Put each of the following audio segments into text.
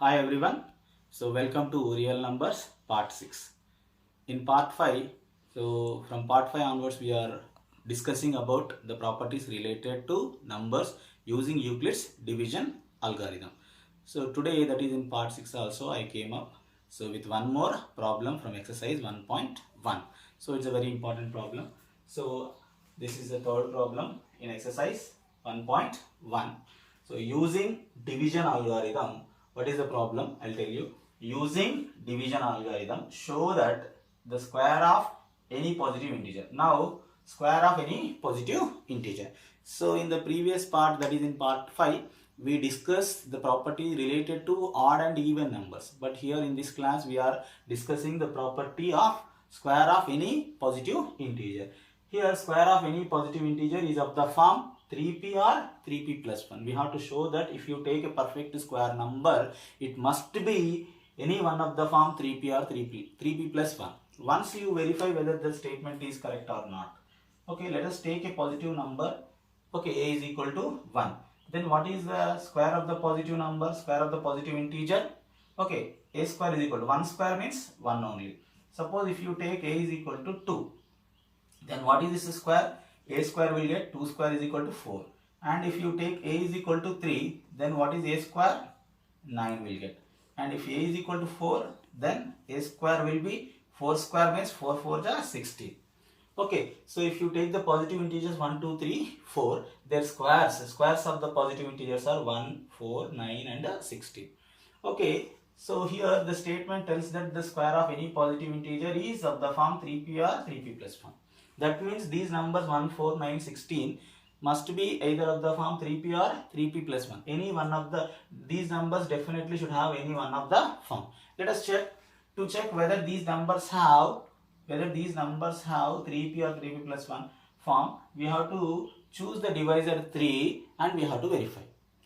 Hi everyone. So welcome to Real Numbers Part 6. In Part 5, from Part 5 onwards we are discussing about the properties related to numbers using Euclid's division algorithm. So today, that is in Part 6 also, I came up with one more problem from exercise 1.1. So it's a very important problem. So this is the third problem in exercise 1.1. So using division algorithm, what is the problem? I'll tell you. Using division algorithm, show that the square of any positive integer. Now, square of any positive integer. So in the previous part, that is in part 5, we discussed the property related to odd and even numbers. But here in this class, we are discussing the property of square of any positive integer. Here, square of any positive integer is of the form 3p or 3p plus 1. We have to show that if you take a perfect square number, it must be any one of the form 3p or 3p plus 1. Once you verify whether the statement is correct or not. Okay, let us take a positive number. Okay, a is equal to 1. Then what is the square of the positive number, square of the positive integer? Okay, a square is equal to 1 square means 1 only. Suppose if you take a is equal to 2. Then what is this square? A square will get 2 square is equal to 4. And if you take a is equal to 3, then what is a square? 9 will get. And if a is equal to 4, then a square will be 4 square means 4 4 is 16. Okay, so if you take the positive integers 1, 2, 3, 4, their squares of the positive integers are 1, 4, 9 and 16. Okay, so here the statement tells that the square of any positive integer is of the form 3p or 3p plus 1. That means these numbers 1, 4, 9, 16 must be either of the form 3p or 3p plus 1. Any one of these numbers definitely should have any one of the form. Let us check whether these numbers have 3p or 3p plus 1 form. We have to choose the divisor 3 and we have to verify.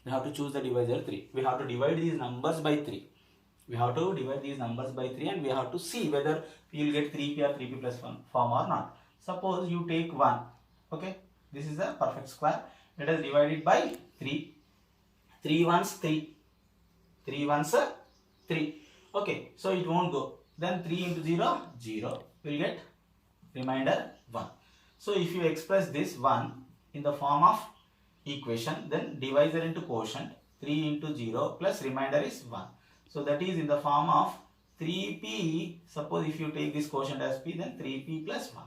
We have to choose the divisor 3. We have to divide these numbers by 3. We have to divide these numbers by 3 and we have to see whether we will get 3p or 3p plus 1 form or not. Suppose you take 1. Okay, this is a perfect square. Let us divide it by 3. 3 ones 3. 3 ones 3. Okay, so it won't go. Then 3 into 0, 0. Will get remainder 1. So if you express this 1 in the form of equation, then divisor into quotient, 3 into 0 plus remainder is 1. So that is in the form of 3p. Suppose if you take this quotient as p, then 3p plus 1.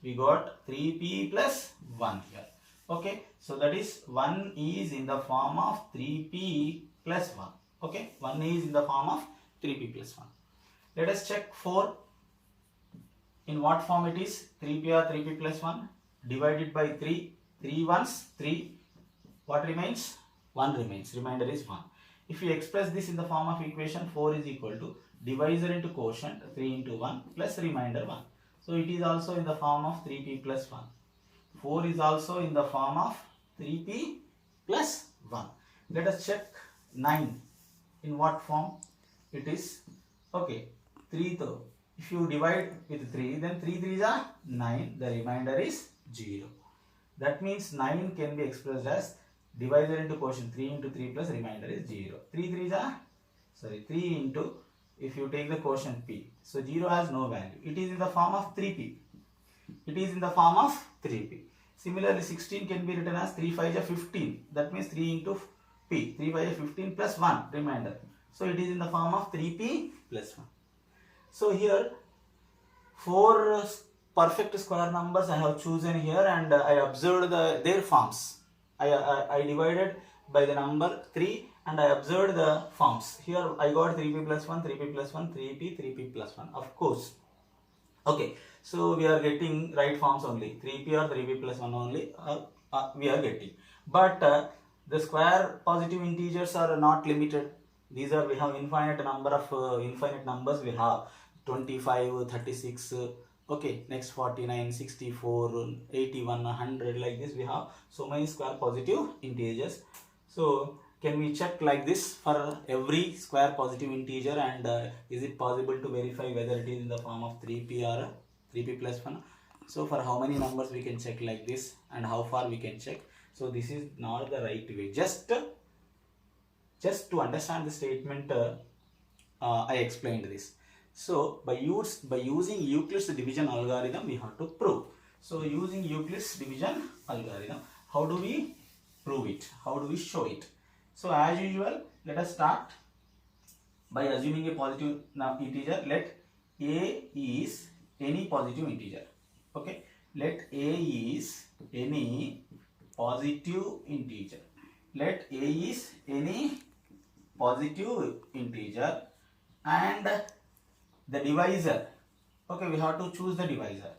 We got 3p plus 1 here. Okay, so that is 1 is in the form of 3p plus 1. Okay, 1 is in the form of 3p plus 1. Let us check 4. In what form it is? 3p or 3p plus 1 divided by 3. 3 ones 3. What remains? 1 remains. Remainder is 1. If you express this in the form of equation, 4 is equal to divisor into quotient, 3 into 1 plus remainder 1. So it is also in the form of 3p plus 1. 4 is also in the form of 3p plus 1. Let us check 9. In what form it is? Okay, 3 though. If you divide with 3, then 3 3s are 9. The remainder is 0. That means 9 can be expressed as divisor into quotient, 3 into 3 plus remainder is 0. 3 3s are, 3 into, if you take the quotient p. So 0 has no value. It is in the form of 3p. It is in the form of 3p. Similarly, 16 can be written as 3 5 is 15. That means 3 into p. 3 5 is 15 plus 1 remainder. So it is in the form of 3p plus 1. So here 4 perfect square numbers I have chosen here and I observed their forms. I divided by the number 3 and I observed the forms. Here I got 3p plus 1, 3p plus 1, 3p, 3p plus 1. Of course. Okay, so we are getting right forms only. 3p or 3p plus 1 only we are getting. But the square positive integers are not limited. These are, we have infinite number of infinite numbers we have. 25, 36, okay, next 49, 64, 81, 100, like this we have so many square positive integers. So can we check like this for every square positive integer and is it possible to verify whether it is in the form of 3p or 3p plus 1? So for how many numbers we can check like this and how far we can check? So this is not the right way. Just Just to understand the statement, I explained this. So by using Euclid's division algorithm, we have to prove. So using Euclid's division algorithm, how do we prove it? How do we show it? So as usual, let us start by assuming a positive integer. Let a is any positive integer. Okay, let a is any positive integer. Let a is any positive integer, and the divisor. Okay, we have to choose the divisor.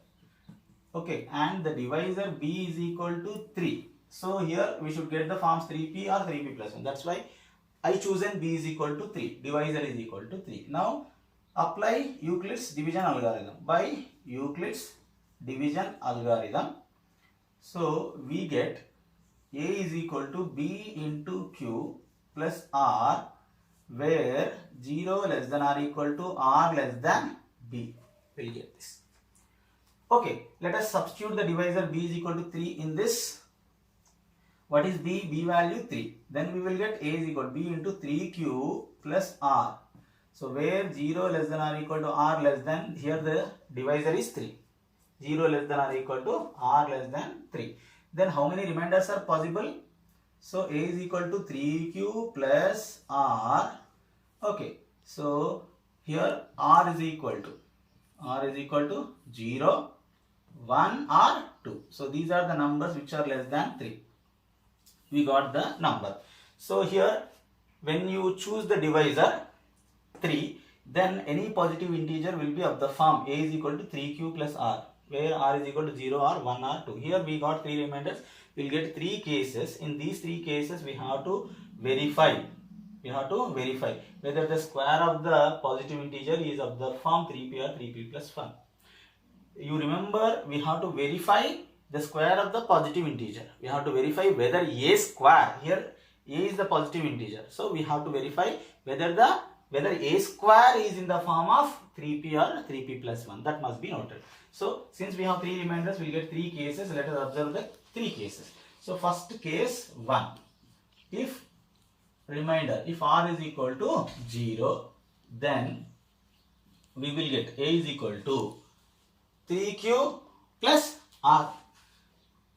Okay, and the divisor b is equal to 3. So here we should get the forms 3p or 3p plus 1. That's why I chosen b is equal to 3. Divisor is equal to 3. Now apply Euclid's division algorithm. By Euclid's division algorithm, so we get a is equal to b into q plus r, where 0 less than or equal to r less than b. We'll get this. Okay, let us substitute the divisor b is equal to 3 in this. What is b? B value 3. Then we will get a is equal to b into 3q plus r. So where 0 less than or equal to r less than, here the divisor is 3. 0 less than or equal to r less than 3. Then how many remainders are possible? So a is equal to 3q plus r. Okay, so here r is equal to 0, 1 or 2. So these are the numbers which are less than 3. We got the number. So here when you choose the divisor 3, then any positive integer will be of the form a is equal to 3q plus r, where r is equal to 0 or 1 or 2. Here we got 3 remainders. We will get 3 cases. In these 3 cases we have to verify. Whether the square of the positive integer is of the form 3p or 3p plus 1. You remember, we have to verify the square of the positive integer. We have to verify whether a square, here a is the positive integer. So we have to verify whether a square is in the form of 3p or 3p plus 1. That must be noted. So since we have 3 remainders, we will get 3 cases. Let us observe the 3 cases. So first case 1. If r is equal to 0, then we will get a is equal to 3q plus r.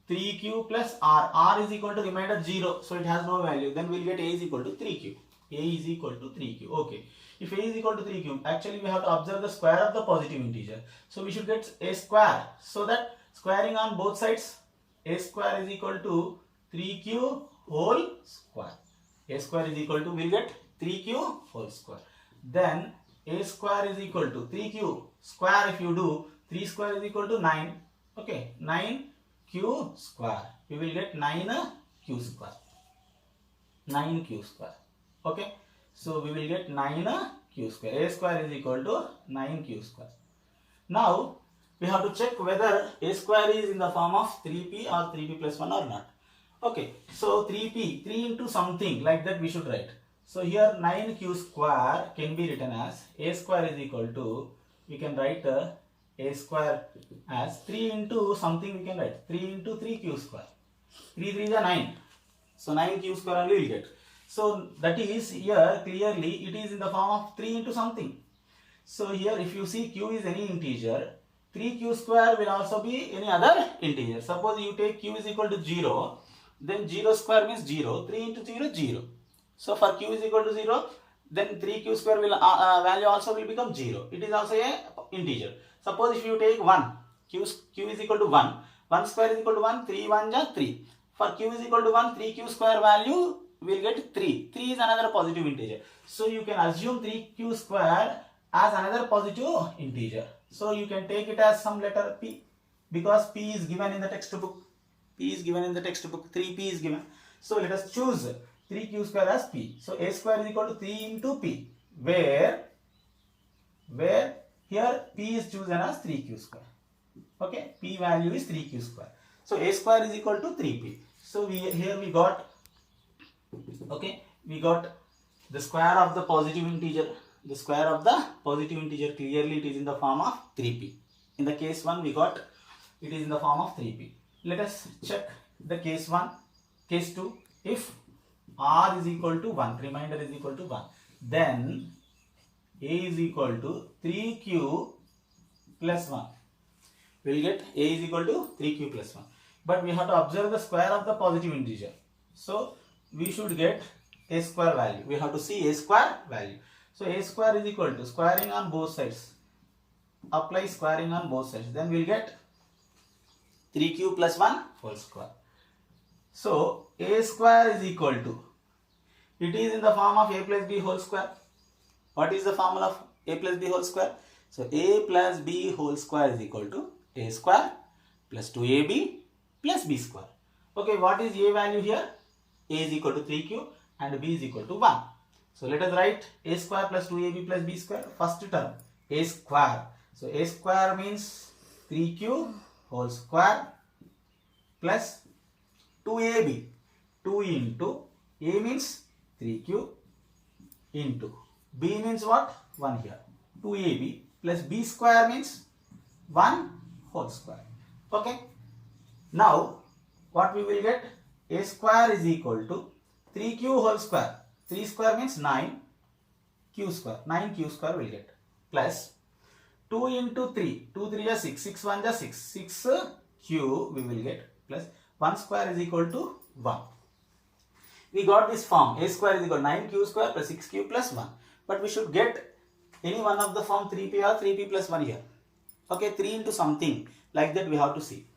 3q plus r. R is equal to remainder 0. So it has no value. Then we will get a is equal to 3q. A is equal to 3q. Okay. If a is equal to 3q, actually we have to observe the square of the positive integer. So we should get a square. So that squaring on both sides, a square is equal to 3q whole square. A square is equal to, we will get 3q whole square. Then a square is equal to 3q square. If you do, 3 square is equal to 9. Okay, 9q square. We will get 9q square. 9q square. Okay, so we will get 9q square. A square is equal to 9q square. Now we have to check whether a square is in the form of 3p or 3p plus 1 or not. Okay, so 3p, 3 into something, like that we should write. So here 9q square can be written as a square is equal to, we can write a square as 3 into something, we can write 3 into 3q square. 3 3 is 9. So 9q square only we will get. So that is, here clearly it is in the form of 3 into something. So here if you see q is any integer, 3q square will also be any other integer. Suppose you take q is equal to 0, then 0 square means 0, 3 into 0, 0. So for q is equal to 0, then 3q square will value also will become 0. It is also a integer. Suppose if you take 1, q is equal to 1, 1 square is equal to 1, 3 1 is 3. For q is equal to 1, 3q square value will get 3. 3 is another positive integer. So you can assume 3q square as another positive integer. So you can take it as some letter p, because p is given in the textbook. P is given in the textbook, 3p is given. So let us choose 3q square as p. So a square is equal to 3 into p, where here p is chosen as 3q square. Okay, p value is 3q square. So a square is equal to 3p. So here we got, okay, we got the square of the positive integer. The square of the positive integer, clearly it is in the form of 3p. In the case 1 we got it is in the form of 3p. Let us check the case 1. Case 2, if R is equal to 1, remainder is equal to 1. Then A is equal to 3Q plus 1. We will get A is equal to 3Q plus 1. But we have to observe the square of the positive integer. So we should get A square value. We have to see A square value. So A square is equal to squaring on both sides. Apply squaring on both sides. Then we will get 3Q plus 1 whole square. So A square is equal to, it is in the form of A plus B whole square. What is the formula of A plus B whole square? So A plus B whole square is equal to A square plus 2AB plus B square. Okay, what is A value here? A is equal to 3Q and B is equal to 1. So let us write A square plus 2AB plus B square. First term, A square. So A square means 3Q whole square plus 2AB. 2 into A means 3Q into B means what? 1 here. 2AB plus B square means 1 whole square. Okay. Now what we will get? A square is equal to 3Q whole square. 3 square means 9Q square. 9Q square will get plus 2 into 3. 2 3 is 6. 6 1 is 6. 6Q we will get plus 1 square is equal to 1. We got this form. A square is equal to 9Q square plus 6Q plus 1. But we should get any one of the form 3P or 3P plus 1 here. Okay, 3 into something like that we have to see.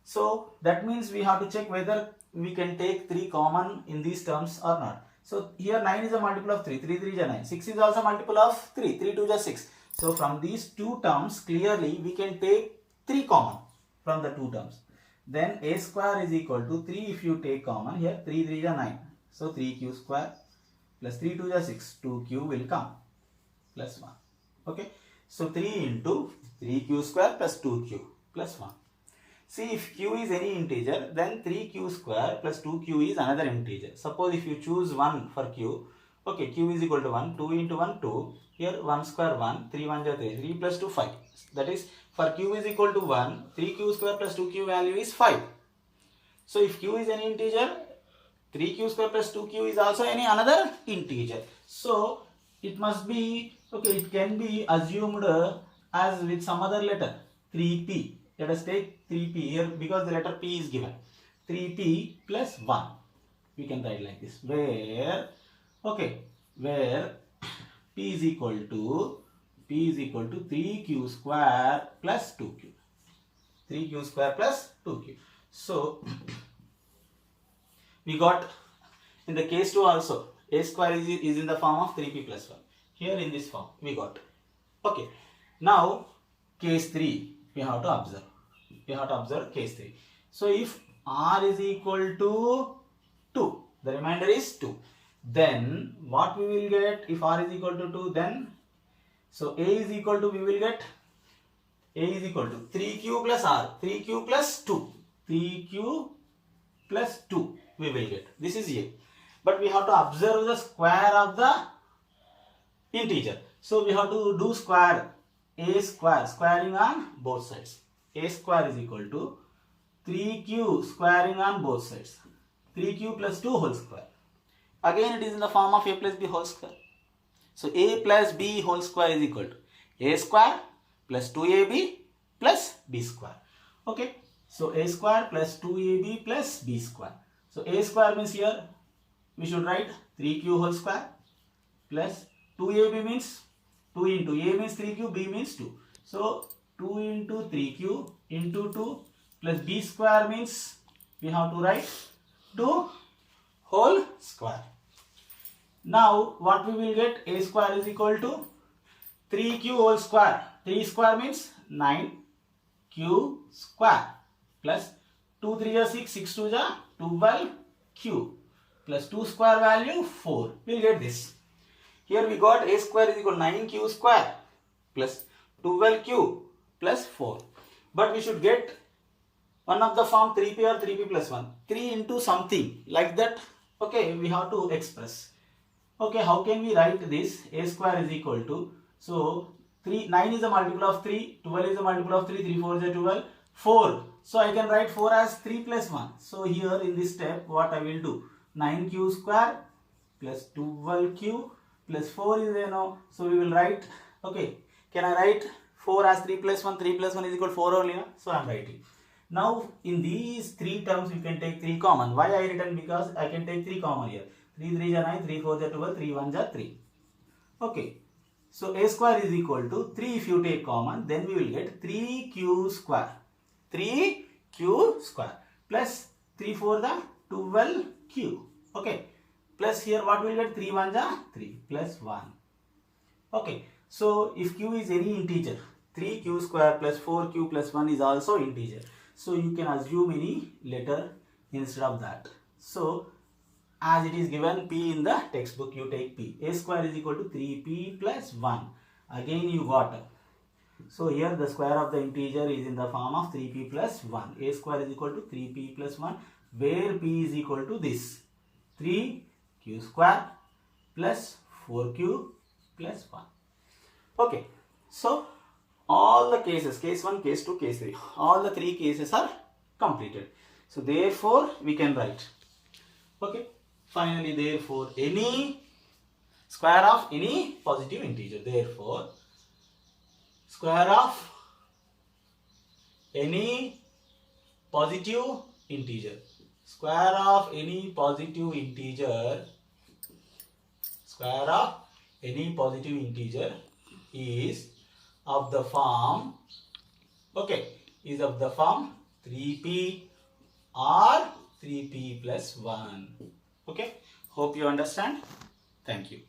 So that means we have to check whether we can take 3 common in these terms or not. So here 9 is a multiple of 3. 3 3 is 9. 6 is also multiple of 3. 3 2 is 6. So from these two terms clearly we can take 3 common from the two terms. Then A square is equal to 3 if you take common here. 3 3 is 9. So 3Q square plus 3 2 is 6. 2Q will come plus 1. Okay. So 3 into 3Q square plus 2Q plus 1. See, if Q is any integer, then 3Q square plus 2Q is another integer. Suppose if you choose 1 for Q, okay, Q is equal to 1, 2 into 1, 2. Here 1 square 1, 3 1 is 3, 3 plus 2, 5. That is, for Q is equal to 1, 3Q square plus 2Q value is 5. So if Q is any integer, 3Q square plus 2Q is also any another integer. So it must be, okay, it can be assumed as with some other letter, 3P. Let us take 3P here because the letter P is given. 3P plus 1. We can write like this. Where, okay, where P is equal to 3Q square plus 2Q. 3Q square plus 2Q. So we got in the case 2 also, A square is in the form of 3P plus 1. Here in this form we got. Okay. Now case 3 we have to observe. We have to observe case 3. So if R is equal to 2, the remainder is 2. Then what we will get if R is equal to 2? Then so A is equal to, we will get A is equal to 3Q plus R, 3Q plus 2, 3Q plus 2 we will get. This is A. But we have to observe the square of the integer. So we have to do square. A square, squaring on both sides. A square is equal to 3Q squaring on both sides. 3Q plus 2 whole square. Again it is in the form of A plus B whole square. So A plus B whole square is equal to A square plus 2AB plus B square. Okay. So A square plus 2AB plus B square. So A square means here we should write 3Q whole square plus 2AB means 2 into A means 3Q, B means 2. So 2 into 3Q into 2 plus B square means we have to write 2 whole square. Now what we will get? A square is equal to 3Q whole square. 3 square means 9Q square plus 2 3 is 6, 6 2 is 12Q plus 2 square value 4. We will get this. Here we got A square is equal to 9Q square plus 12Q plus 4. But we should get one of the form 3P or 3P plus 1. 3 into something like that. Okay, we have to express. Okay, how can we write this? A square is equal to, so 9 is a multiple of 3, 12 is a multiple of 3, 3 4 is a 12, 4. So I can write 4 as 3 plus 1. So here in this step what I will do? 9q square plus 12q plus 4 is there now. So we will write, okay, can I write 4 as 3 plus 1? 3 plus 1 is equal to 4 only. So I am writing. Now in these three terms you can take 3 common. Why I written? Because I can take 3 common here. 3 3 are 9, 3 4 are 12, 3 1 are 3. Okay. So a square is equal to 3 if you take common, then we will get 3q square. 3q square plus 3 4 the 12q. Okay. Plus here what we will get? 3 1 are 3 plus 1. Okay. So if q is any integer, 3q square plus 4q plus 1 is also integer. So you can assume any letter instead of that. So as it is given p in the textbook, you take p. A square is equal to 3p plus 1. Again you got. So here the square of the integer is in the form of 3p plus 1. A square is equal to 3p plus 1, where p is equal to this 3q square plus 4q plus 1. Okay. So all the cases, case 1, case 2, case 3, all the 3 cases are completed. So therefore we can write. Okay. Finally, therefore, any square of any positive integer. Therefore, square of any positive integer. Square of any positive integer. Square of any positive integer is of the form, okay, is of the form 3p or 3p plus 1. Okay, hope you understand. Thank you.